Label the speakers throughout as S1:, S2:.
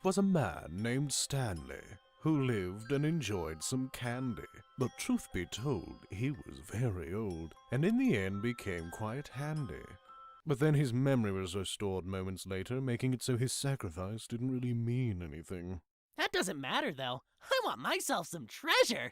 S1: was a man named Stanley who lived and enjoyed some candy. But truth be told, he was very old, and in the end became quite handy. But then his memory was restored moments later, making it so his sacrifice didn't really mean anything.
S2: That doesn't matter, though. I want myself some treasure!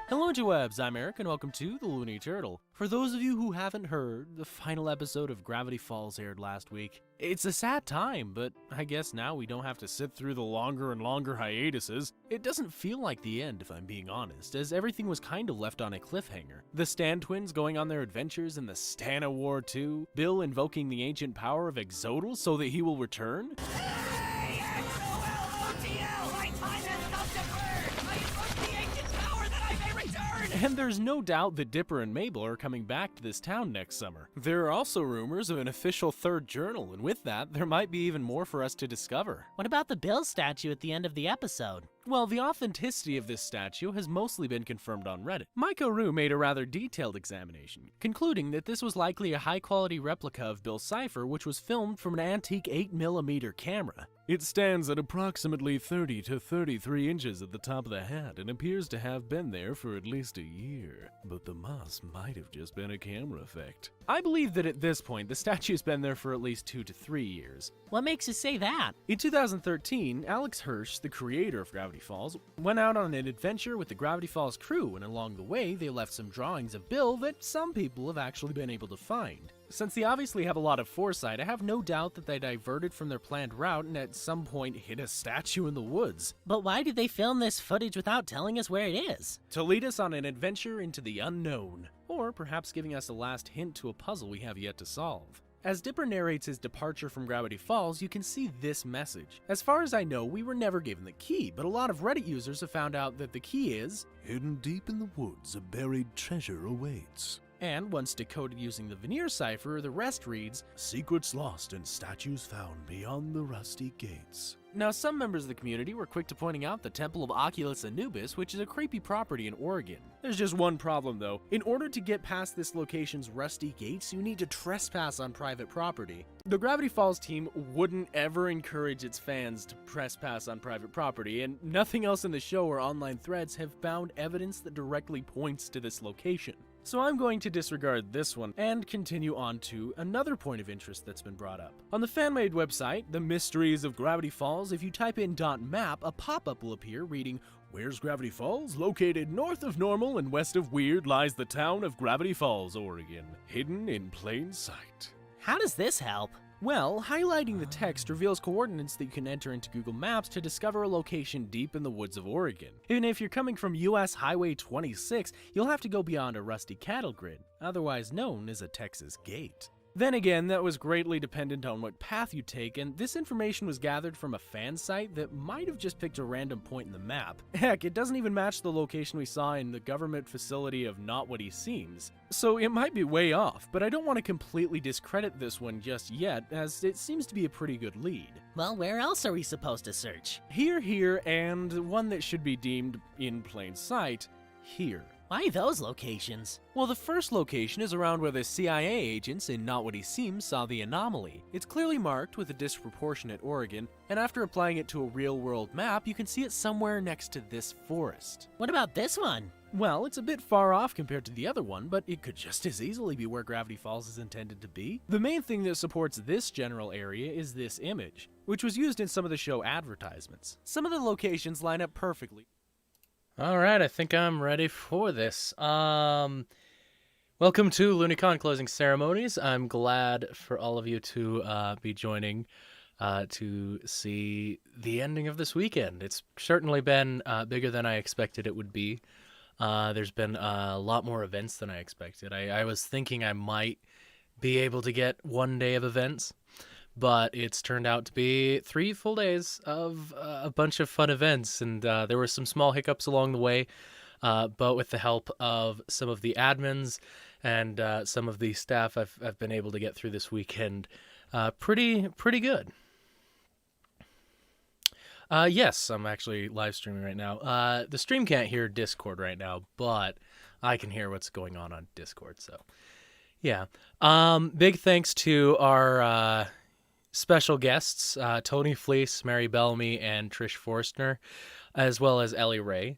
S2: Hello interwebs, I'm Eric and welcome to The Looney Turtle. For those of you who haven't heard, the final episode of Gravity Falls aired last week. It's a sad time, but I guess now we don't have to sit through the longer and longer hiatuses. It doesn't feel like the end, if I'm being honest, as everything was kind of left on a cliffhanger. The Stan twins going on their adventures in the Stana War 2, Bill invoking the ancient power of Exodal so that he will return. And there's no doubt that Dipper and Mabel are coming back to this town next summer. There are also rumors of an official third journal, and with that, there might be even more for us to discover. What about the Bill statue at the end of the episode? Well, the authenticity of this statue has mostly been confirmed on Reddit. Mike Rue made a rather detailed examination, concluding that this was likely a high-quality replica of Bill's cipher, which was filmed from an antique 8mm camera. It stands at approximately 30 to 33 inches at the top of the hat and appears to have been there for at least a year. But the moss might have just been a camera effect. I believe that at this point, the statue's been there for at least 2 to 3 years. What makes you say that? In 2013, Alex Hirsch, the creator of Gravity Falls, went out on an adventure with the Gravity Falls crew, and along the way, they left some drawings of Bill that some people have actually been able to find. Since they obviously have a lot of foresight, I have no doubt that they diverted from their planned route and at some point hit a statue in the woods. But why did they film this footage without telling us where it is? To lead us on an adventure into the unknown, or perhaps giving us a last hint to a puzzle we have yet to solve. As Dipper narrates his departure from Gravity Falls, you can see this message. As far as I know, we were never given the key, but a lot of Reddit users have found out that the key is
S1: hidden deep in the woods, a buried treasure awaits.
S2: And once decoded using the veneer cipher, the rest reads,
S1: secrets lost and statues found beyond the rusty gates.
S2: Now, some members of the community were quick to pointing out the Temple of Oculus Anubis, which is a creepy property in Oregon. There's just one problem though. In order to get past this location's rusty gates, you need to trespass on private property. The Gravity Falls team wouldn't ever encourage its fans to trespass on private property, and nothing else in the show or online threads have found evidence that directly points to this location. So I'm going to disregard this one and continue on to another point of interest that's been brought up. On the fan-made website, The Mysteries of Gravity Falls, if you type in .map, a pop-up will appear reading, "Where's Gravity Falls? Located north of Normal and west of Weird lies the town of Gravity Falls, Oregon. Hidden in plain sight." How does this help? Well, highlighting the text reveals coordinates that you can enter into Google Maps to discover a location deep in the woods of Oregon. Even if you're coming from US Highway 26, you'll have to go beyond a rusty cattle grid, otherwise known as a Texas gate. Then again, that was greatly dependent on what path you take, and this information was gathered from a fan site that might have just picked a random point in the map. Heck, it doesn't even match the location we saw in the government facility of Not What He Seems. So it might be way off, but I don't want to completely discredit this one just yet, as it seems to be a pretty good lead. Well, where else are we supposed to search? Here, and one that should be deemed in plain sight, here. Why those locations? Well, the first location is around where the CIA agents in Not What He Seems saw the anomaly. It's clearly marked with a disproportionate Oregon, and after applying it to a real-world map, you can see it somewhere next to this forest. What about this one? Well, it's a bit far off compared to the other one, but it could just as easily be where Gravity Falls is intended to be. The main thing that supports this general area is this image, which was used in some of the show advertisements. Some of the locations line up perfectly.
S3: All right, I think I'm ready for this. Welcome to Looneycon Closing Ceremonies. I'm glad for all of you to be joining to see the ending of this weekend. It's certainly been bigger than I expected it would be. There's been a lot more events than I expected. I was thinking I might be able to get one day of events, but it's turned out to be 3 full days of a bunch of fun events, and there were some small hiccups along the way, but with the help of some of the admins and some of the staff, I've been able to get through this weekend pretty good. Yes, I'm actually live streaming right now. The stream can't hear Discord right now, but I can hear what's going on Discord, so yeah. Big thanks to our special guests, Tony Fleece, Mary Bellamy, and Trish Forstner, as well as Ellie Ray.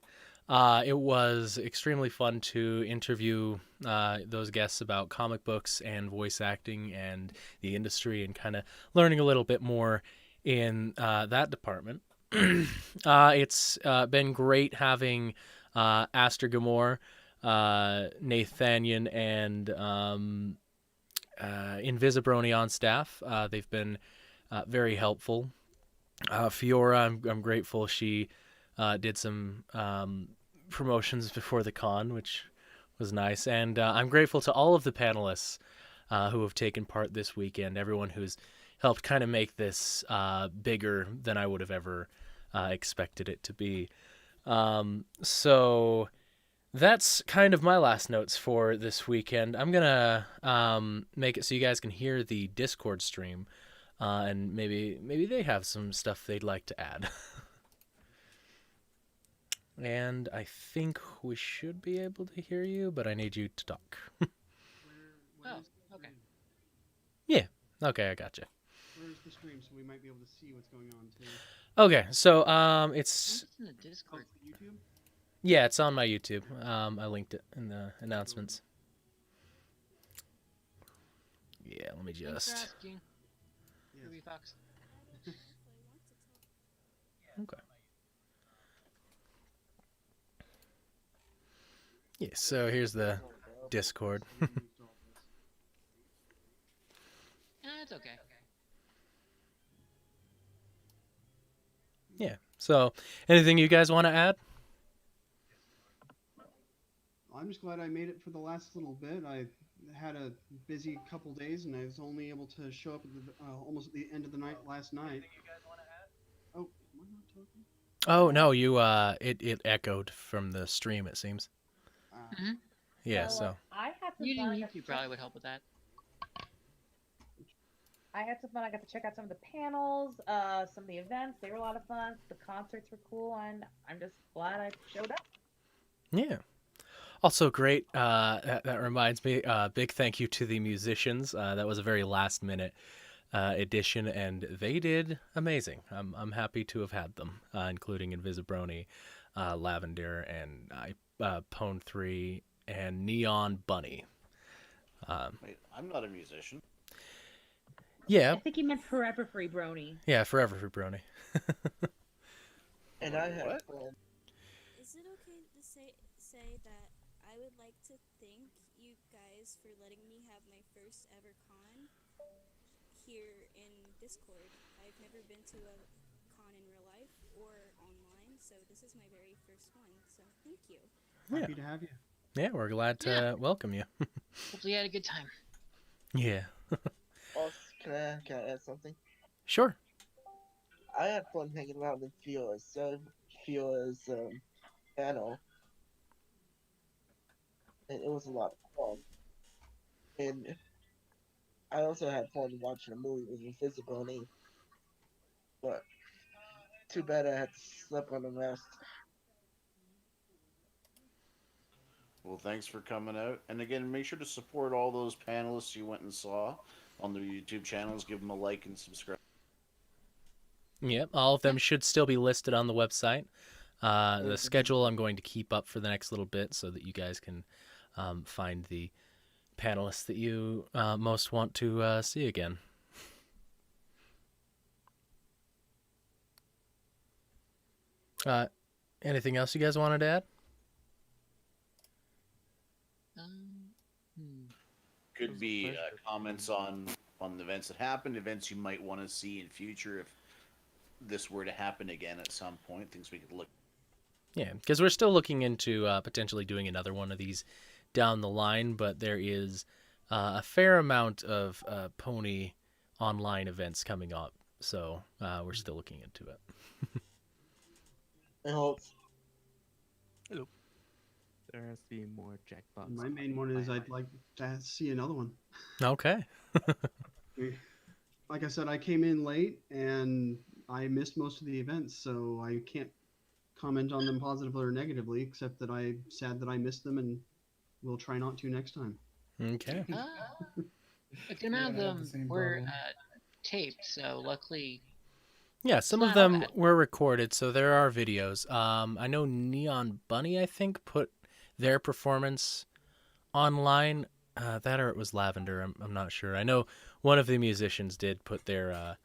S3: It was extremely fun to interview those guests about comic books and voice acting and the industry and kind of learning a little bit more in that department. It's been great having Aster Gamor, Nathaniel, and Invisibrony on staff. They've been very helpful. Fiora, I'm grateful she did some promotions before the con, which was nice. And I'm grateful to all of the panelists who have taken part this weekend, everyone who's helped kind of make this bigger than I would have ever expected it to be. So that's kind of my last notes for this weekend. I'm going to make it so you guys can hear the Discord stream, and maybe they have some stuff they'd like to add. And I think we should be able to hear you, but I need you to talk.
S4: Oh, okay.
S3: Yeah. Okay, I gotcha.
S5: Where's the stream so we might be able to see what's going on too?
S3: Okay, so
S4: It's
S3: it's
S4: in the Discord.
S5: YouTube?
S3: yeah, it's on my YouTube. I linked it in the announcements. Yeah, let me
S4: Thanks for
S3: just.
S4: asking.
S5: Yes.
S4: Ruby Fox.
S3: Okay. Yeah, so here's the Discord.
S4: It's okay.
S3: Yeah. So, anything you guys want to add?
S5: I'm just glad I made it for the last little bit. I had a busy couple days, and I was only able to show up at the, almost at the end of the night last night. Oh, am I not talking?
S3: Oh no, you it echoed from the stream. It seems. Yeah. So.
S6: I had some
S4: Using
S6: fun. I got to
S4: YouTube probably would help with that.
S6: I had some fun. I got to check out some of the panels, some of the events. They were a lot of fun. The concerts were cool, and I'm just glad I showed up.
S3: Yeah. Also great. That reminds me. Big thank you to the musicians. That was a very last minute edition, and they did amazing. I'm happy to have had them, including Invisibrony, Lavender, and Pone 3, and Neon Bunny.
S7: Wait, I'm not a musician.
S3: Yeah.
S6: I think he meant Forever Free Brony.
S3: Yeah. Forever for Brony.
S8: And I had
S7: What?
S8: fun.
S9: Is it okay to say that I would like to thank you guys for letting me have my first ever con here in Discord? I've never been to a con in real life or online, so this is my very first one, so thank you.
S5: Happy to have you.
S3: Yeah, we're glad to welcome you.
S4: Hopefully you had a good time.
S3: Yeah.
S8: Also, can I add something?
S3: Sure.
S8: I had fun hanging out with Fiona's panel, and it was a lot of fun. And I also had fun watching a movie with Invisibility, but too bad I had to sleep on the rest.
S7: Well, thanks for coming out. And again, make sure to support all those panelists you went and saw on their YouTube channels. Give them a like and subscribe.
S3: Yep, all of them should still be listed on the website. The schedule I'm going to keep up for the next little bit so that you guys can find the panelists that you most want to see again. Anything else you guys wanted to add?
S7: Could be comments on the events that happened, events you might want to see in future if this were to happen again at some point. Things we could look.
S3: Yeah, because we're still looking into potentially doing another one of these down the line, but there is a fair amount of pony online events coming up, so we're still looking into it.
S8: I hope.
S10: Hello. There has to be more jackpots.
S5: My main one is I'd like to see another one.
S3: Okay.
S5: Like I said, I came in late and I missed most of the events, so I can't comment on them positively or negatively, except that I'm sad that I missed them and we'll try not to next time.
S3: Okay.
S4: But you know, taped, so luckily.
S3: Yeah, some of
S4: not all
S3: them
S4: bad.
S3: were recorded, so there are videos. I know Neon Bunny, I think, put their performance online. That or it was Lavender. I'm not sure. I know one of the musicians did put their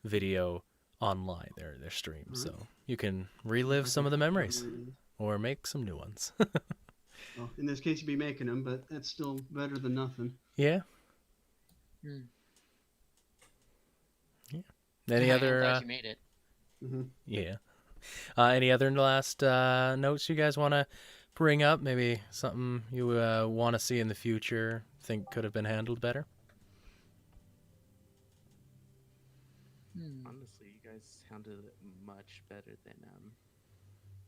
S3: video online, their stream,
S5: Alright.
S3: so you can relive some of the memories or make some new ones.
S5: Well, in this case, you'd be making them, but that's still better than nothing.
S3: Yeah.
S4: Hmm.
S3: Any
S4: I'm
S3: other?
S4: glad you made it.
S5: Hmm.
S3: Yeah. Any other last notes you guys want to bring up? Maybe something you want to see in the future, think could have been handled better?
S4: Hmm.
S10: Honestly, you guys handled it much better than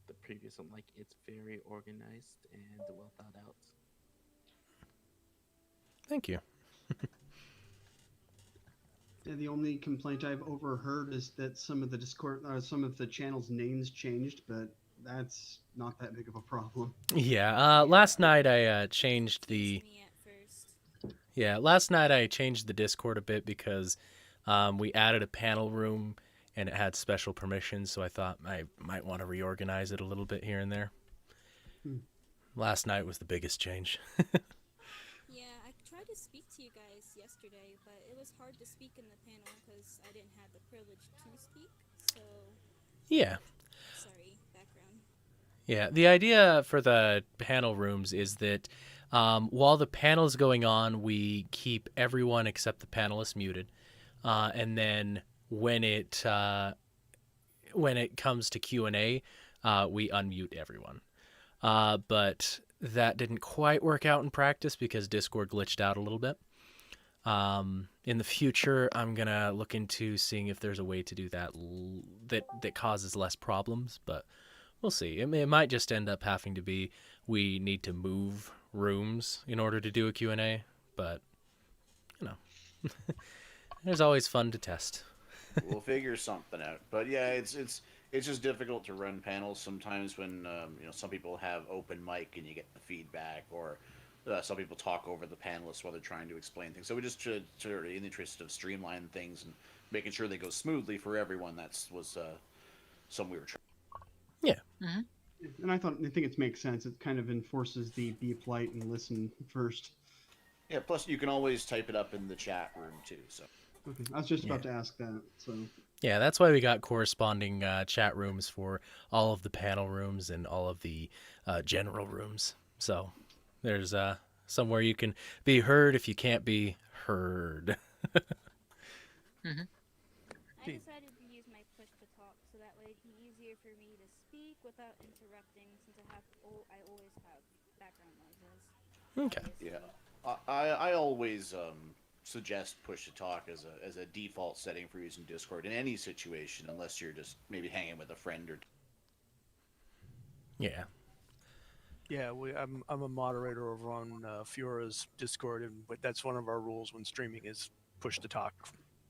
S10: the previous one. Like, it's very organized and well thought out.
S3: Thank you.
S5: Yeah, the only complaint I've overheard is that some of the Discord, some of the channels' names changed, but that's not that big of a problem.
S3: Yeah. Last night I changed the.
S9: Confused me at first.
S3: Yeah, last night I changed the Discord a bit because we added a panel room and it had special permissions, so I thought I might want to reorganize it a little bit here and there.
S5: Hmm.
S3: Last night was the biggest change.
S9: Yeah, I tried to speak to you guys yesterday, but it was hard to speak in the panel because I didn't have the privilege to speak. So,
S3: Yeah.
S9: sorry, background.
S3: Yeah, the idea for the panel rooms is that while the panel's going on, we keep everyone except the panelists muted, and then when it comes to Q&A, we unmute everyone. But that didn't quite work out in practice because Discord glitched out a little bit. In the future, I'm gonna look into seeing if there's a way to do that that causes less problems, but we'll see. It might just end up having to be we need to move rooms in order to do a Q&A, but you know, there's always fun to test.
S7: We'll figure something out. But yeah, it's just difficult to run panels sometimes when some people have open mic and you get the feedback, or some people talk over the panelists while they're trying to explain things. So we just should, in the interest of streamlining things and making sure they go smoothly for everyone. Was something we were trying.
S3: Yeah.
S4: Mm-hmm.
S5: And I think it makes sense. It kind of enforces the be polite and listen first.
S7: Yeah. Plus, you can always type it up in the chat room too. So.
S5: Okay, I was just about to ask that. So.
S3: Yeah, that's why we got corresponding chat rooms for all of the panel rooms and all of the general rooms. So there's somewhere you can be heard if you can't be heard.
S4: Mm-hmm.
S9: I decided to use my push to talk so that way it'd be easier for me to speak without interrupting since I always have background noises.
S3: Okay.
S7: Yeah, I always suggest push to talk as a default setting for using Discord in any situation, unless you're just maybe hanging with a friend or.
S3: Yeah.
S11: Yeah, I'm a moderator over on Fiora's Discord, and that's one of our rules when streaming is push to talk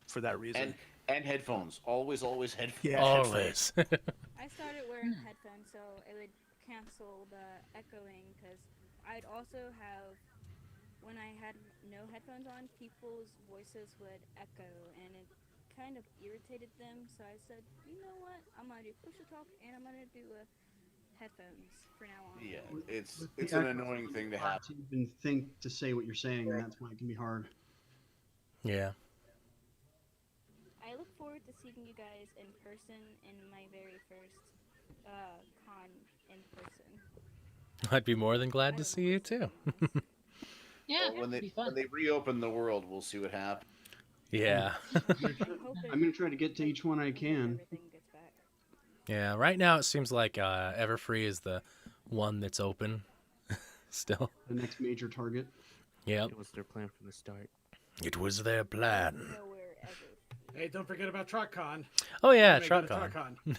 S11: for that reason.
S7: And headphones, always headphones.
S11: Yeah,
S3: Always.
S9: I started wearing headphones so it would cancel the echoing because I'd also have, when I had no headphones on, people's voices would echo and it kind of irritated them. So I said, you know what, I'm going to do push to talk and I'm going to do headphones for now on.
S7: Yeah, it's an annoying thing to have.
S5: To even think to say what you're saying, and that's why it can be hard.
S3: Yeah.
S9: I look forward to seeing you guys in person in my very first con in person.
S3: I'd be more than glad to see you too.
S4: Yeah,
S7: Well, when
S4: it'd be fun.
S7: they reopen the world, we'll see what happens.
S3: Yeah.
S5: I'm gonna try to get to each one I can.
S3: Yeah, right now it seems like Everfree is the one that's open still.
S5: The next major target.
S3: Yep.
S10: It was their plan from the start.
S3: It was their plan.
S12: Hey, don't forget about TruckCon.
S3: Oh yeah,
S12: You may go to
S3: TruckCon.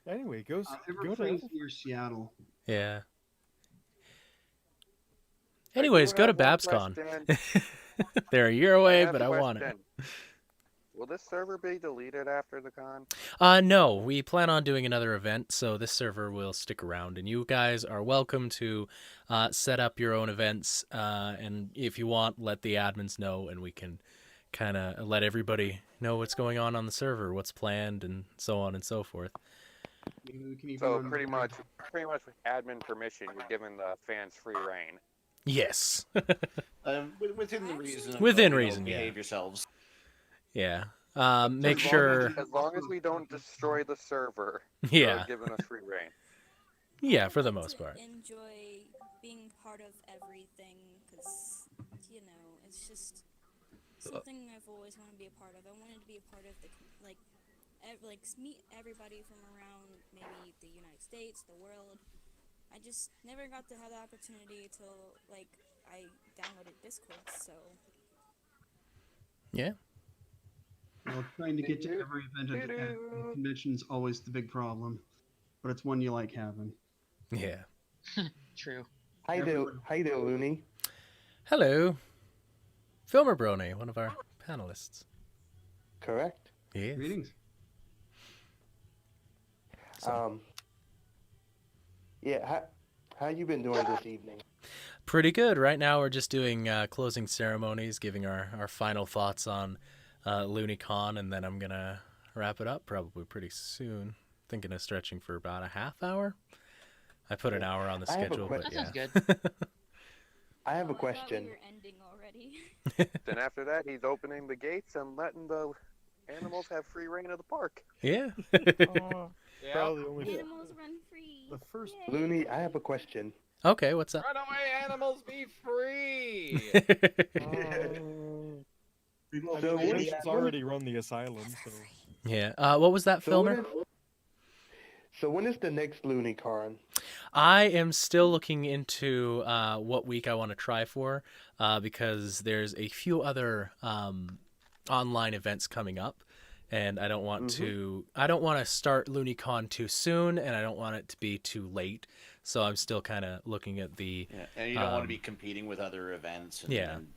S13: Anyway, go to
S5: Everfree's near Seattle.
S3: Yeah. Anyways, go to BabsCon. They're a year away, but I want it.
S14: Will this server be deleted after the con?
S3: No, we plan on doing another event, so this server will stick around, and you guys are welcome to set up your own events, and if you want, let the admins know, and we can kind of let everybody know what's going on the server, what's planned, and so on and so forth.
S5: Maybe we can even
S14: So
S5: run
S14: pretty much with admin permission, you're giving the fans free reign.
S3: Yes.
S7: Within the reason.
S3: Within
S7: of,
S3: reason, yeah.
S7: Behave yourselves.
S3: Yeah. Make sure.
S14: As long as we don't destroy the server,
S3: Yeah.
S14: you're giving us free reign.
S3: Yeah, for the most part.
S9: Enjoy being part of everything because, you know, it's just something I've always wanted to be a part of. I wanted to be a part of the, like meet everybody from around maybe the United States, the world. I just never got to have the opportunity till, like, I downloaded Discord, so.
S3: Yeah.
S5: Well, trying to get to every event at the convention is always the big problem, but it's one you like having.
S3: Yeah.
S4: True.
S15: Hi there, Looney.
S3: Hello. Filmer Brony, one of our panelists.
S15: Correct.
S3: Yeah.
S5: Greetings.
S15: Yeah, how you been doing this evening?
S3: Pretty good. Right now we're just doing closing ceremonies, giving our final thoughts on Looneycon, and then I'm going to wrap it up probably pretty soon. Thinking of stretching for about a half hour. I put an hour on the schedule, but yeah.
S4: That sounds good.
S15: I have a question.
S9: I thought we were ending already.
S14: Then after that, he's opening the gates and letting the animals have free reign of the park.
S3: Yeah.
S13: Probably only
S9: Animals run free.
S13: the first.
S9: Yay.
S15: Looney, I have a question.
S3: Okay, what's up?
S12: Run away, animals, be free!
S15: So
S13: It's already run the asylum, so.
S3: Yeah. What was that, Filmer?
S15: So when is the next Looneycon?
S3: I am still looking into what week I want to try for because there's a few other online events coming up, and I don't want to start Looneycon too soon, and I don't want it to be too late. So I'm still kind of looking at the.
S7: Yeah, and you don't want to be competing with other events. And,
S3: Yeah.
S7: And,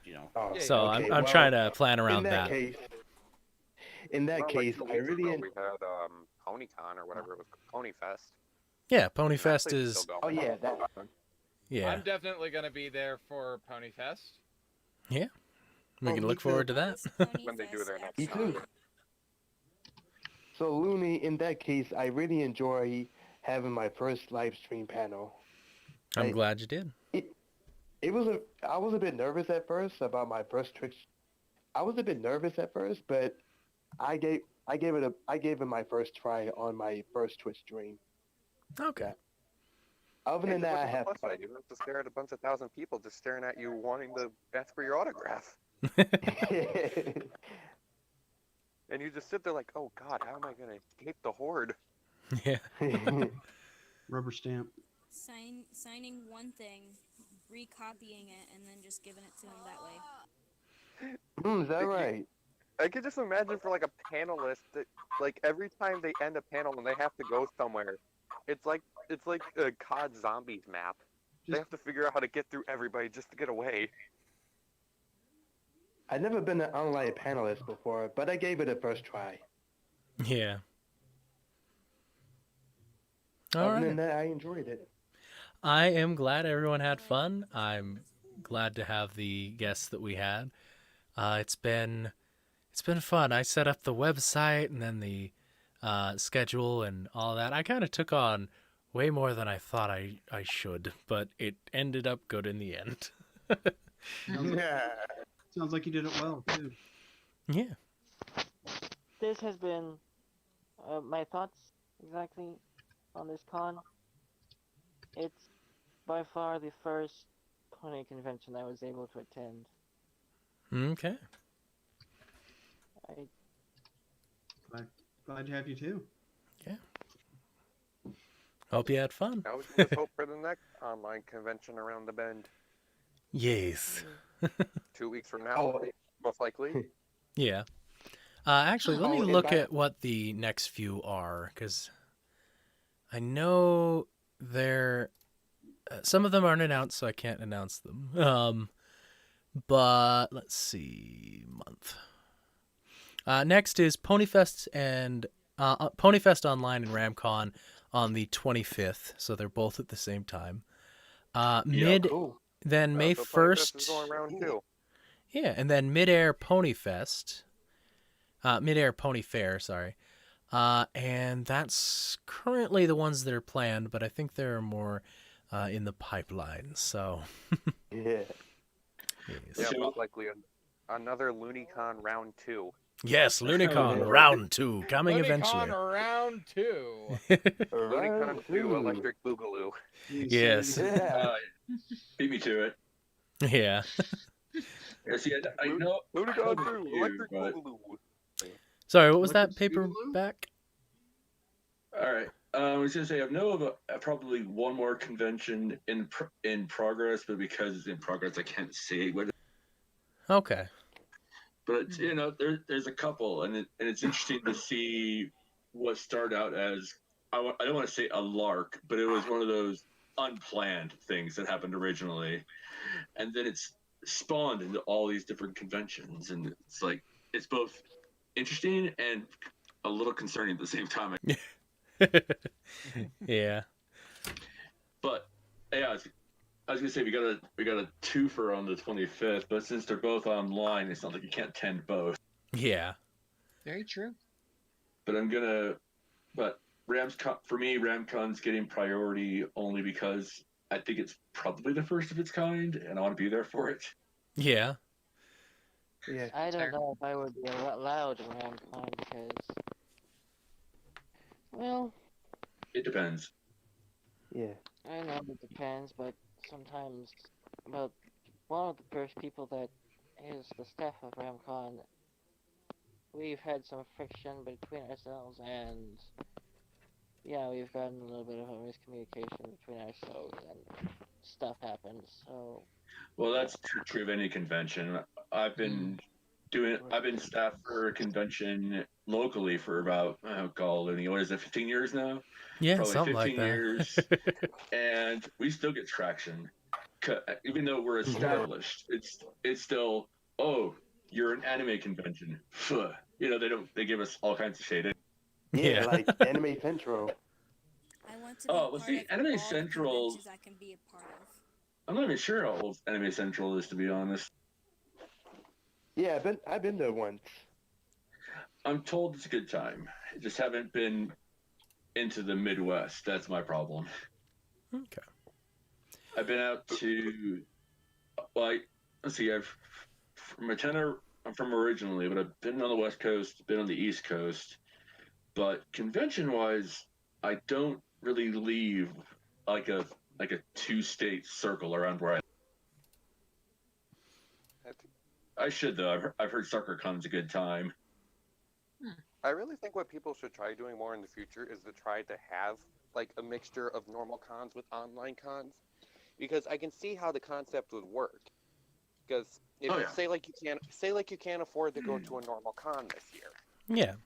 S7: you know.
S3: So
S15: okay,
S3: I'm trying to plan around that.
S15: In that case,
S14: Like 2
S15: I
S14: weeks
S15: really.
S14: ago, we had PonyCon or whatever it was, Ponyfest.
S3: Yeah, Ponyfest
S14: Actually,
S3: is.
S14: still
S15: Oh
S14: going.
S15: yeah, that one.
S3: Yeah.
S12: I'm definitely gonna be there for Ponyfest.
S3: Yeah. We can
S15: me
S3: look forward to that.
S14: When they do their next
S15: Me too. So Looney, in that case, I really enjoy having my first live stream panel.
S3: I'm glad you did.
S15: I was a bit nervous at first about my first Twitch. I was a bit nervous at first, but I gave it my first try on my first Twitch stream.
S3: Okay.
S15: Other than that, I
S14: What's the
S15: have
S14: plus side? You don't have to stare at a bunch of 1,000 people just staring at you wanting to ask for your autograph. And you just sit there like, oh god, how am I going to escape the horde?
S3: Yeah.
S5: Rubber stamp.
S9: Signing one thing, recopying it, and then just giving it to him that way.
S15: Is that right?
S14: I could just imagine for like a panelist that like every time they end a panel and they have to go somewhere, it's like a COD Zombies map. They have to figure out how to get through everybody just to get away.
S15: I've never been an online panelist before, but I gave it a first try.
S3: Yeah. All
S15: Other
S3: right.
S15: than that, I enjoyed it.
S3: I am glad everyone had fun. I'm glad to have the guests that we had. It's been fun. I set up the website and then the schedule and all that. I kind of took on way more than I thought I should, but it ended up good in the end.
S5: Sounds like you did it well too.
S3: Yeah.
S16: This has been my thoughts exactly on this con. It's by far the first pony convention I was able to attend.
S3: Okay.
S5: Glad to have you too.
S3: Yeah. Hope you had fun.
S14: Now we can just hope for the next online convention around the bend.
S3: Yes.
S14: 2 weeks from now, most likely.
S3: Yeah. Actually, let me
S15: Oh,
S3: look at what the next few are, because I know they're... some of them aren't announced, so I can't announce them. But let's see... month. Next is Ponyfest and Ponyfest Online and RamCon on the 25th, so they're both at the same time. Then May
S14: So Ponyfest
S3: 1st.
S14: is going round too.
S3: Yeah, and then Midair Pony Fest. Midair Pony Fair, sorry. And that's currently the ones that are planned, but I think there are more in the pipeline. So,
S15: Yeah.
S14: Yeah, most likely another Looneycon round 2.
S3: Yes, Looneycon round 2 coming eventually.
S12: Looneycon round 2.
S14: Looneycon 2 Electric Boogaloo.
S3: Yes.
S17: Beat me to it.
S3: Yeah.
S17: Yeah, see, I know.
S14: Looneycon 2
S17: you,
S14: Electric
S17: but-
S14: Boogaloo.
S3: Sorry, what was that paperback?
S17: All right. I was gonna say I know of probably one more convention in progress, but because it's in progress, I can't say what.
S3: Okay.
S17: But you know, there's a couple, and it's interesting to see what started out as I don't want to say a lark, but it was one of those unplanned things that happened originally, and then it's spawned into all these different conventions, and it's like it's both interesting and a little concerning at the same time.
S3: Yeah.
S17: But yeah, I was gonna say we got a twofer on the 25th, but since they're both online, it's not like you can't attend both.
S3: Yeah.
S4: Very true.
S17: But for me, RamCon's getting priority only because I think it's probably the first of its kind, and I want to be there for it.
S3: Yeah.
S15: Yeah.
S16: I don't know if I would be allowed around con because, well,
S17: It depends.
S15: Yeah.
S16: I know it depends, but sometimes, well, one of the first people that is the staff of RamCon, we've had some friction between ourselves, and yeah, we've gotten a little bit of a miscommunication between ourselves, and stuff happens. So.
S17: Well, that's true of any convention. I've been staff for a convention locally for about what is it, 15 years now?
S3: Yeah,
S17: probably
S3: something
S17: 15
S3: like that.
S17: years, and we still get traction, even though we're established. It's still, oh, you're an anime convention. You know, they give us all kinds of shade.
S15: Yeah, like Anime Central.
S9: I want to be part
S17: see,
S9: of
S17: Anime
S9: all the
S17: Central.
S9: conventions I can be a part of.
S17: I'm not even sure how old Anime Central is, to be honest.
S15: Yeah, I've been there once.
S17: I'm told it's a good time. I just haven't been into the Midwest. That's my problem.
S3: Okay.
S17: I've been out to, let's see, I'm from originally, but I've been on the West Coast, been on the East Coast. But convention-wise, I don't really leave like a two-state circle around where I should, though. I've heard SuckerCon's a good time.
S14: I really think what people should try doing more in the future is to try to have like a mixture of normal cons with online cons, because I can see how the concept would work. Because if say you can't afford to go to a normal con this year,
S3: Yeah.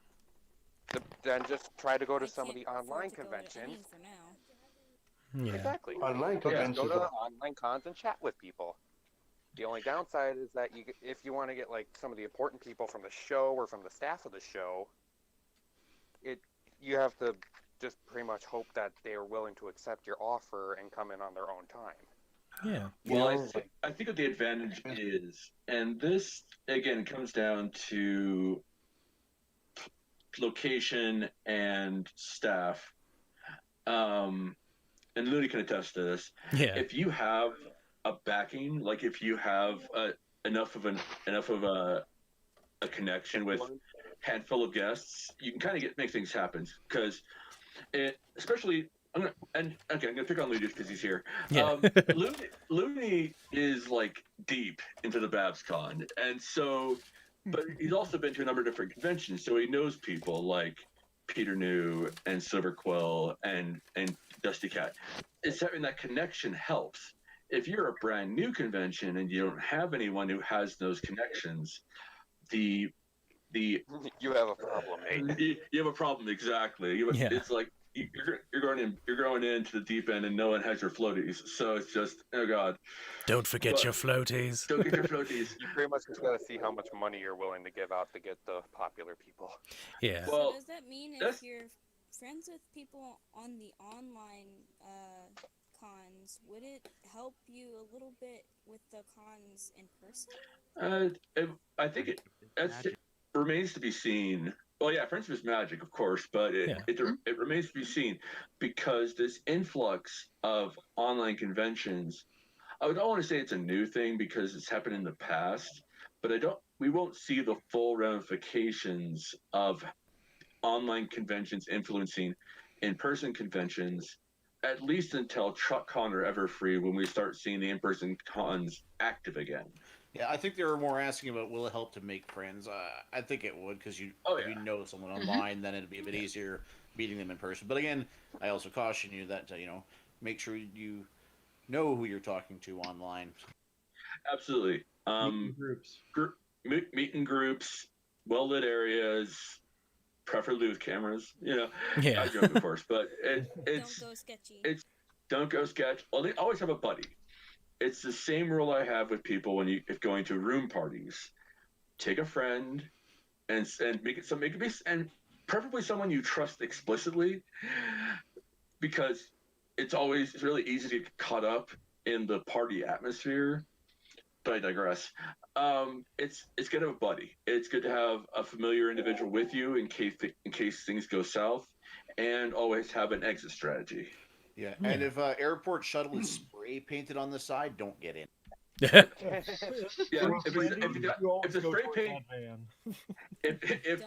S14: then just try to go to some of the online conventions.
S3: Yeah.
S14: Exactly.
S15: Online
S14: Go
S15: conventions
S14: to
S15: are-
S14: online cons and chat with people. The only downside is that if you want to get like some of the important people from the show or from the staff of the show, you have to just pretty much hope that they are willing to accept your offer and come in on their own time.
S3: Yeah.
S17: Well, I think what the advantage is, and this again comes down to location and staff. And Looney can attest to this.
S3: Yeah.
S17: If you have a backing, like if you have enough of a connection with a handful of guests, you can kind of make things happen. Because especially, I'm gonna pick on Looney because he's here.
S3: Yeah.
S17: Looney is like deep into the BabsCon, and so, but he's also been to a number of different conventions, so he knows people like Peter New and Silverquill and Dusty Cat. It's having that connection helps. If you're a brand new convention and you don't have anyone who has those connections, you
S14: have a problem, mate.
S17: You have a problem, exactly. It's like you're going into the deep end and no one has your floaties, so it's just, oh god.
S3: Don't forget your floaties.
S17: Don't get your floaties.
S14: You pretty much just gotta see how much money you're willing to give out to get the popular people.
S3: Yeah.
S9: So does that mean if you're friends with people on the online cons, would it help you a little bit with the cons in person?
S17: I think it remains to be seen. Well, yeah, friendship is magic, of course, but it remains to be seen because this influx of online conventions. I don't want to say it's a new thing because it's happened in the past, but we won't see the full ramifications of online conventions influencing in-person conventions, at least until TruckCon or Everfree, when we start seeing the in-person cons active again.
S7: Yeah, I think they were more asking about will it help to make friends. I think it would because if you know someone online, then it'd be a bit easier meeting them in person. But again, I also caution you that make sure you know who you're talking to online.
S17: Absolutely.
S5: Meeting groups.
S17: Meeting groups, well lit areas, preferably with cameras.
S3: Yeah.
S17: I joke, of course, but
S9: Don't go sketchy.
S17: Don't go sketch. Well, they always have a buddy. It's the same rule I have with people if going to room parties. Take a friend and make it and preferably someone you trust explicitly, because it's really easy to get caught up in the party atmosphere. But I digress. It's good to have a buddy. It's good to have a familiar individual with you in case things go south, and always have an exit strategy.
S7: Yeah, and if airport shuttle is spray painted on the side, don't get in.
S17: If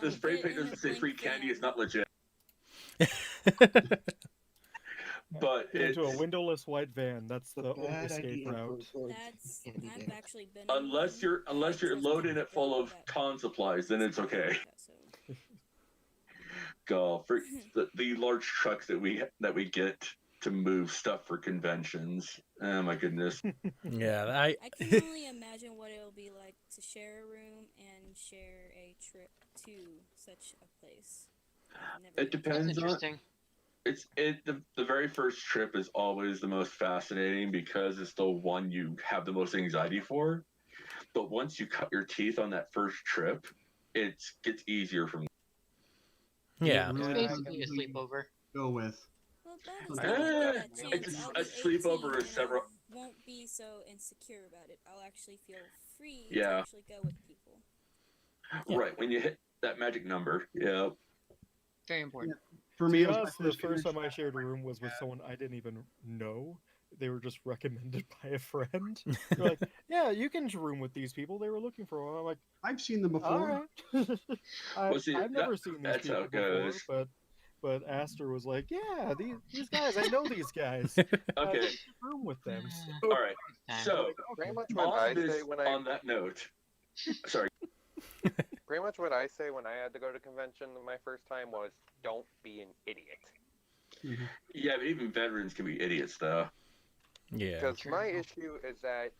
S17: the spray paint doesn't say free candy, it's not legit. But
S13: into a windowless white van. That's the only escape route.
S9: I've actually been.
S17: Unless you're loading it full of con supplies, then it's okay. Go for the large trucks that we get to move stuff for conventions. Oh my goodness.
S3: Yeah,
S9: I can only imagine what it'll be like to share a room and share a trip to such a place.
S17: It depends on. The very first trip is always the most fascinating because it's the one you have the most anxiety for. But once you cut your teeth on that first trip, it gets easier from.
S3: Yeah.
S16: Basically a sleepover.
S5: Go with.
S17: A sleepover is several.
S9: Won't be so insecure about it. I'll actually feel free
S17: Yeah.
S9: to actually go with people.
S17: Right, when you hit that magic number, yeah.
S16: Very important.
S5: For me,
S13: the first time I shared a room was with someone I didn't even know. They were just recommended by a friend. They're like, "Yeah, you can room with these people. They were looking for one." I'm like,
S5: "I've seen them before."
S13: All right. I've never seen these
S17: that's
S13: people
S17: how it goes.
S13: before, but Aster was like, "Yeah, these guys. I know these guys.
S17: Okay.
S13: Room with them."
S17: All right. So
S14: pretty much what I say
S17: on that note, sorry.
S14: Pretty much what I say when I had to go to convention my first time was, don't be an idiot.
S17: Yeah, but even veterans can be idiots, though.
S3: Yeah.
S14: Because my issue is that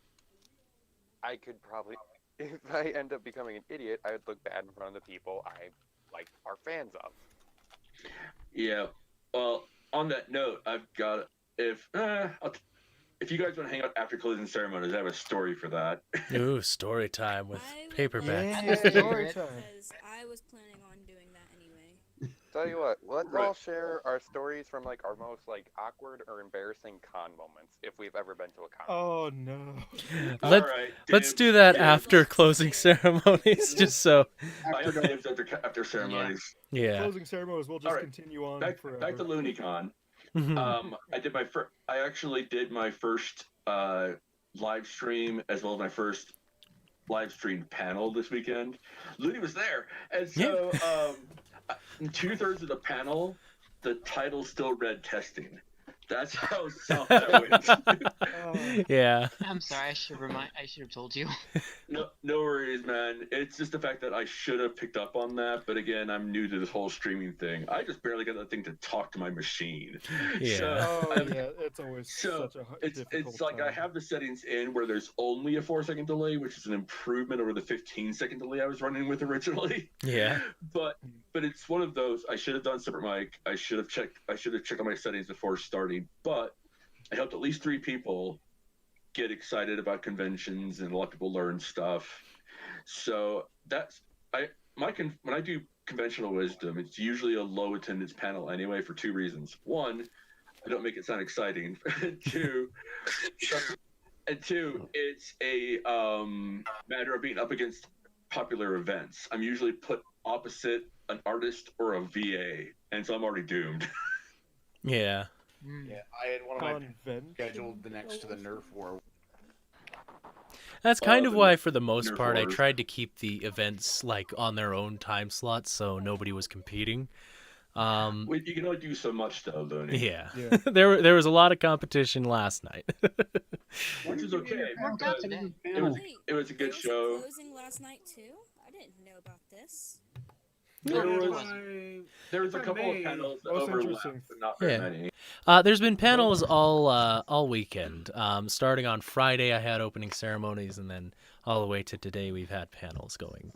S14: I could probably, if I end up becoming an idiot, I would look bad in front of the people I are fans of.
S17: Yeah. Well, on that note, I've got if you guys want to hang out after closing ceremonies, I have a story for that.
S3: Ooh, story time with paperback.
S13: Yeah, story time.
S9: Because I was planning on doing that anyway.
S14: Tell you what, let's all share our stories from our most awkward or embarrassing con moments if we've ever been to a con.
S13: Oh no.
S3: Let's do that after closing ceremonies, just so.
S17: After ceremonies.
S3: Yeah.
S13: Closing ceremonies. We'll just continue on forever.
S17: Back to Looneycon. I actually did my first live stream as well as my first live stream panel this weekend. Looney was there, and so in 2/3 of the panel, the title still read testing. That's how south that went.
S3: Yeah.
S16: I'm sorry. I should have told you.
S17: No worries, man. It's just the fact that I should have picked up on that. But again, I'm new to this whole streaming thing. I just barely got that thing to talk to my machine.
S3: Yeah.
S13: It's always such a difficult
S17: it's like I have the settings in where there's only a 4-second delay, which is an improvement over the 15-second delay I was running with originally.
S3: Yeah.
S17: But it's one of those. I should have done separate mic. I should have checked on my settings before starting. But I helped at least 3 people get excited about conventions, and a lot of people learn stuff. So that's when I do conventional wisdom, it's usually a low attendance panel anyway for 2 reasons. One, I don't make it sound exciting. two, and two, it's a matter of being up against popular events. I'm usually put opposite an artist or a VA, and so I'm already doomed.
S3: Yeah.
S7: Yeah, I had one of my
S13: Convention
S7: scheduled the next to the Nerf War.
S3: That's kind of
S17: the
S3: why, for the most
S17: Nerf
S3: part, I
S17: Wars.
S3: tried to keep the events like on their own time slots, so nobody was competing.
S17: Well, you can only do so much, though, Looney.
S3: Yeah, there was a lot of competition last night.
S17: Which is okay.
S4: Worked out today.
S17: It was a good show.
S9: Closing last night too. I didn't know about this.
S17: There was a couple of panels that
S13: Most
S17: overlapped,
S13: interesting.
S17: but not very
S3: Yeah.
S17: many.
S3: There's been panels all weekend. Starting on Friday, I had opening ceremonies, and then all the way to today, we've had panels going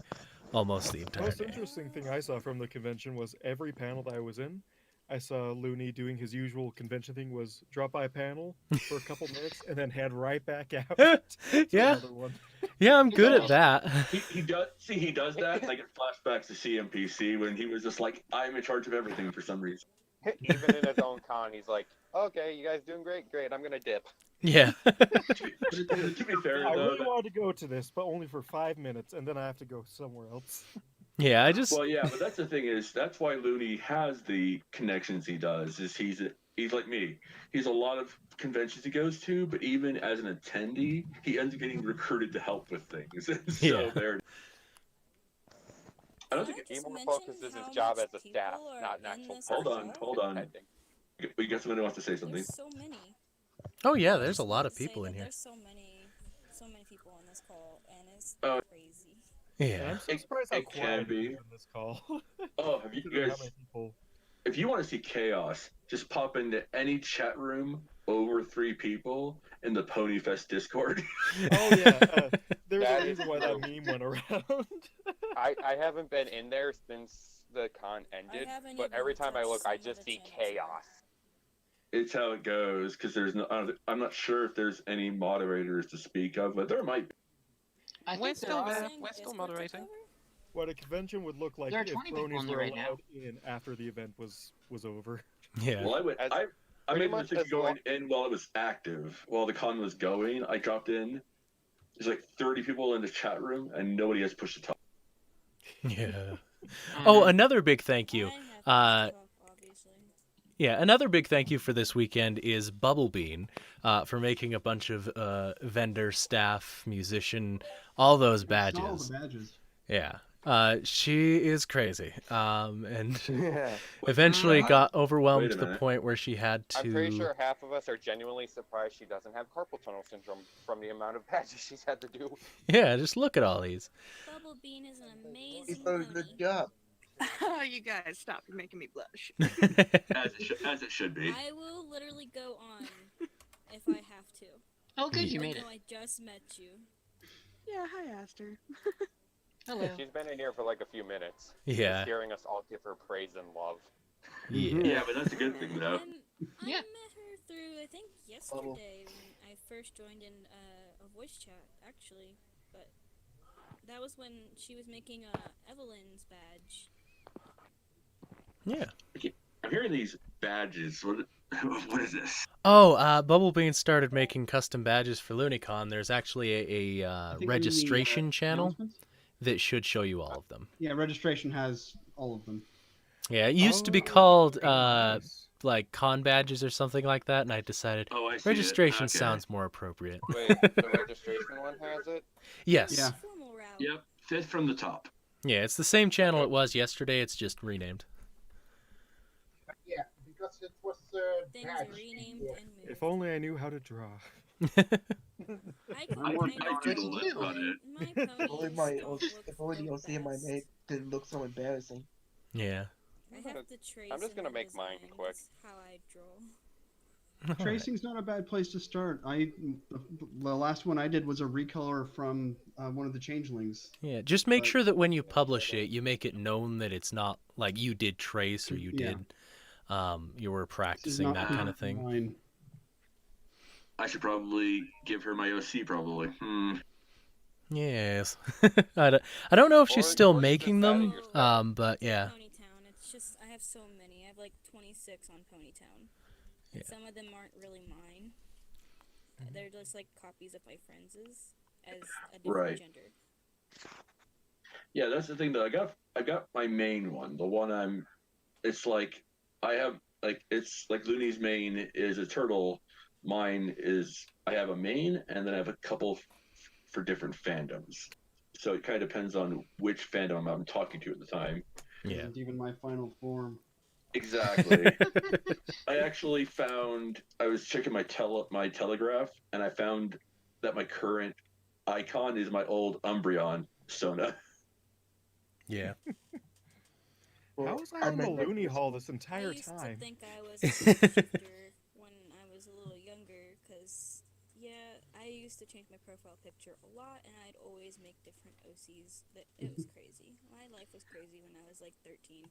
S3: almost the entire
S13: Most
S3: day.
S13: interesting thing I saw from the convention was every panel that I was in, I saw Looney doing his usual convention thing, was drop by a panel for a couple minutes and then head right back out. to
S3: Yeah.
S13: another one.
S3: Yeah, I'm good at that.
S17: He does that, and I get flashbacks to CMPC when he was just like, I'm in charge of everything for some reason.
S14: Even in his own con, he's like, okay, you guys doing great, I'm gonna dip.
S3: Yeah.
S17: To be fair,
S13: I
S17: though,
S13: really wanted to go to this, but only for 5 minutes, and then I have to go somewhere else.
S3: Yeah, I just.
S17: Well, yeah, but that's the thing is that's why Looney has the connections he does. Is he's like me. He's a lot of conventions he goes to, but even as an attendee, he ends up getting recruited to help with things. So
S3: Yeah.
S17: there. I don't think
S14: He more focuses his job as a staff, not an actual person.
S17: Hold on. We got somebody who wants to say something.
S9: There's so many.
S3: Oh yeah, there's a lot of people in here.
S9: There's so many people on this call, and it's
S17: Oh.
S9: crazy.
S3: Yeah.
S13: I'm so surprised how
S17: It
S13: quiet
S17: can
S13: it
S17: be.
S13: is in this call.
S17: Oh, have you
S13: Considering how
S17: guys?
S13: many people...
S17: If you want to see chaos, just pop into any chat room over 3 people in the Ponyfest Discord.
S13: Oh yeah, there's
S14: That
S13: a
S14: is
S13: reason why that
S14: true.
S13: meme went around.
S14: I haven't been in there since the con ended,
S9: haven't
S14: but
S9: even
S14: every time I
S9: touched
S14: look, I
S9: some of
S14: just
S9: the
S14: see
S9: channels.
S14: chaos.
S17: It's how it goes because there's no. I'm not sure if there's any moderators to speak of, but there might be.
S4: I think
S12: We're
S4: there
S12: still
S4: are.
S12: there. We're still moderating.
S13: What a convention would look like
S4: There are
S13: if
S4: 20 people
S13: bronies
S4: in there
S13: were
S4: right now.
S13: allowed in after the event was over.
S3: Yeah.
S17: Well, I
S14: pretty
S17: made the
S14: much
S17: mistake
S14: as
S17: of going in while it was active. While the con was going, I dropped in. There's like 30 people in the chat room, and nobody has pushed the top.
S3: Yeah. Oh, another big thank you. Yeah, another big thank you for this weekend is Bubblebean for making a bunch of vendor, staff, musician, all those
S5: All
S3: badges.
S5: the badges.
S3: Yeah. She is crazy. And
S15: Yeah.
S3: eventually got overwhelmed
S17: Wait a
S3: to the
S17: minute.
S3: point where she had to.
S14: I'm pretty sure half of us are genuinely surprised she doesn't have carpal tunnel syndrome from the amount of badges she's had to do.
S3: Yeah, just look at all these.
S9: Bubble Bean is an
S8: He's
S9: amazing
S8: done a good job.
S18: Oh, you guys, stop! You're making me blush.
S17: As it should be.
S9: I will literally go on if I have to.
S4: Oh, good, you
S9: Even
S4: made it.
S9: though I just met you.
S18: Yeah, hi, Aster.
S4: Hello.
S14: She's been in here for like a few minutes.
S3: Yeah.
S14: Just hearing us all give her praise and love.
S17: Yeah, but that's a good thing, though.
S9: I
S4: Yeah.
S9: met her through, I think, yesterday when I first joined in a voice chat, actually. But that was when she was making Evelyn's badge.
S3: Yeah.
S17: I'm hearing these badges. What is this?
S3: Oh, Bubblebean started making custom badges for Looneycon. There's actually a
S5: I think in the,
S3: registration channel
S5: announcements?
S3: that should show you all of them.
S5: Yeah, registration has all of them.
S3: Yeah, it used to be called like con badges or something like that, and I decided
S17: Oh, I see it.
S3: registration
S17: Okay.
S3: sounds more appropriate.
S14: Wait, the registration one has it?
S3: Yes.
S5: Yeah.
S9: Formal route.
S17: Yep, 5th from the top.
S3: Yeah, it's the same channel it was yesterday. It's just renamed.
S19: Yeah, because it was
S9: Things
S19: badge.
S9: are renamed and moved.
S13: If only I knew how to draw.
S9: I
S17: I
S9: could
S17: Google it, but
S9: my
S8: If only
S9: ponies
S8: my
S9: don't look
S8: if only
S9: the
S8: OC in my
S9: best.
S8: name didn't look so embarrassing.
S3: Yeah.
S9: I have to trace
S14: I'm just
S9: in
S14: gonna
S9: the
S14: make mine
S9: designs
S14: quick.
S9: How I draw.
S5: Tracing's not a bad place to start. The last one I did was a recolor from one of the changelings.
S3: Yeah, just make
S5: But-
S3: sure that when you publish it, you make it known that it's not like you did trace or you
S5: Yeah.
S3: did you were
S5: This is
S3: practicing
S5: not
S3: that kind of thing.
S5: mine.
S17: I should probably give her my OC, probably.
S3: Yes. I don't know if she's
S14: Or-
S3: still
S14: or just
S3: making
S14: add it
S3: them,
S14: yourself.
S3: but yeah.
S9: Ponytown. It's just I have so many. I have like 26 on Ponytown.
S3: Yeah.
S9: Some of them aren't really mine. They're just like copies of my friends' as a different
S17: Right.
S9: gender.
S17: Yeah, that's the thing though. I got my main one. The one I'm. It's like I have like it's like Looney's main is a turtle. Mine is I have a main and then I have a couple for different fandoms. So it kind of depends on which fandom I'm talking to at the time.
S5: Isn't even my final form.
S17: Exactly. I actually found I was checking my telegraph and I found that my current icon is my old Umbreon Sona.
S3: Yeah.
S13: How was I on the Looney Hall this entire
S9: I used
S13: time?
S9: to think I was a shifter when I was a little younger, because, yeah, I used to change my profile picture a lot, and I'd always make different OCs. That it was crazy. My life was crazy when I was like 13.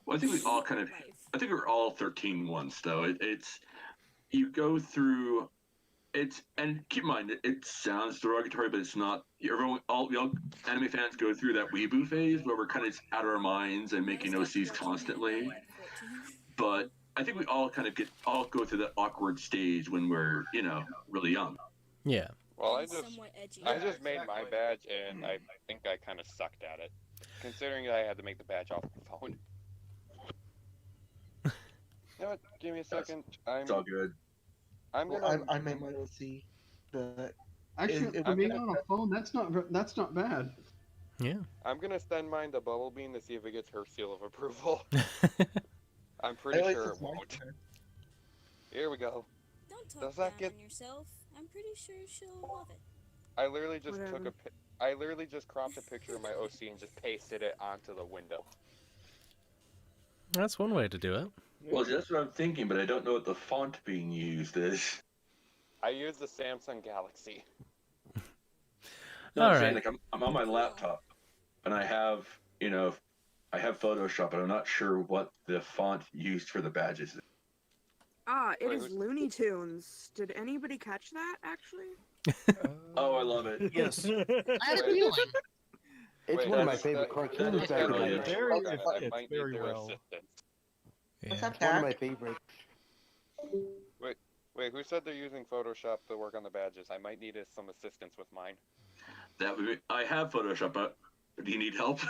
S17: Well, I think we all kind of. I think we were all 13 once, though. It's you go through. It's and keep in mind it sounds derogatory, but it's not. Everyone, all anime fans go through that weeboo phase where we're kind of out of our minds and making OCs constantly. But I think we all kind of go through that awkward stage when we're really young.
S3: Yeah.
S14: Well, I just made my badge, and I think I kind of sucked at it, considering I had to make the badge off my phone. You know what? Give me a second.
S17: It's all good.
S14: I'm
S8: Well,
S14: gonna.
S8: I made my OC, but
S5: Actually,
S8: it
S5: for
S8: was
S5: me on a phone, that's not bad.
S3: Yeah.
S14: I'm gonna send mine to Bubblebean to see if it gets her seal of approval. I'm
S8: At
S14: pretty
S8: least
S14: sure
S8: it's
S14: it
S8: my
S14: won't.
S8: turn.
S14: Here we go.
S9: Don't talk
S14: Does that
S9: down
S14: get?
S9: on yourself. I'm pretty sure she'll love it.
S14: I literally just
S18: Whatever.
S14: I literally just cropped a picture of my OC and just pasted it onto the window.
S3: That's one way to do it.
S17: Well, that's what I'm thinking, but I don't know what the font being used is.
S14: I use the Samsung Galaxy.
S17: No, I'm
S3: All
S17: saying
S3: right.
S17: like I'm on my laptop, and I have I have Photoshop, but I'm not sure what the font used for the badges is.
S18: Ah, it
S14: Wait,
S18: is Looney Tunes. Did anybody catch that, actually?
S17: Oh, I love it.
S11: Yes.
S4: I had a feeling.
S15: It's
S14: Wait,
S15: one of my
S14: that's-
S15: favorite
S14: that-
S15: cartoons
S14: that
S15: back in
S14: is
S15: my
S17: brilliant.
S15: day.
S13: Very,
S14: I
S13: it's
S14: might
S13: very
S14: need their
S13: well.
S14: assistance.
S8: What's
S3: Yeah.
S8: up,
S15: One of my
S8: Jack?
S15: favorites.
S14: Wait, who said they're using Photoshop to work on the badges? I might need some assistance with mine.
S17: That would be, I have Photoshop, but do you need help?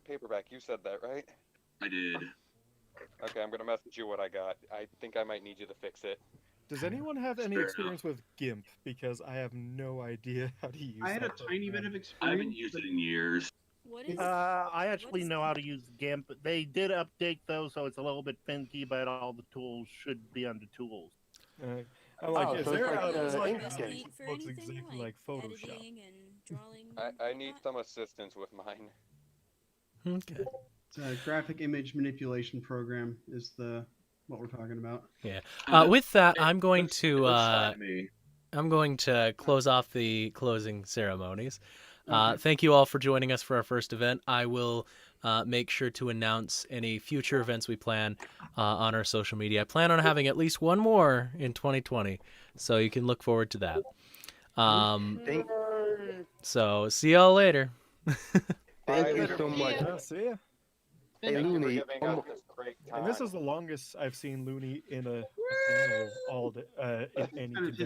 S14: Paperback, you said that, right?
S17: I did.
S14: Okay, I'm gonna message you what I got. I think I might need you to fix it.
S13: Does anyone have any
S17: Fair
S13: experience with GIMP? Because I have no idea how to use
S5: I had a
S13: that
S5: tiny bit
S13: program.
S5: of
S17: I
S5: experience.
S17: haven't used it in years.
S9: What is?
S20: I actually know how to use GIMP. They did update though, so it's a little bit finicky, but all the tools should be under tools.
S13: I'm like,
S15: Oh,
S13: is
S15: so
S13: there
S15: it's like,
S13: it's like
S15: Inkscape.
S9: Paint for
S13: looks
S9: anything,
S13: exactly like Photoshop.
S9: editing and drawing.
S14: I need some assistance with mine.
S3: Okay.
S5: It's a graphic image manipulation program is what we're talking about.
S3: Yeah. With that, I'm going
S17: Looks
S3: to
S17: fine to me.
S3: close off the closing ceremonies.
S5: Okay.
S3: Thank you all for joining us for our first event. I will make sure to announce any future events we plan on our social media. I plan on having at least one more in 2020, so you can look forward to that. So see y'all later.
S15: Thank you so much.
S13: Yeah, see ya.
S15: Hey,
S14: Thank you for
S15: Looney,
S14: giving us this great time.
S13: And this is the longest I've seen Looney in a panel all day, in any
S5: Kind of
S13: convention.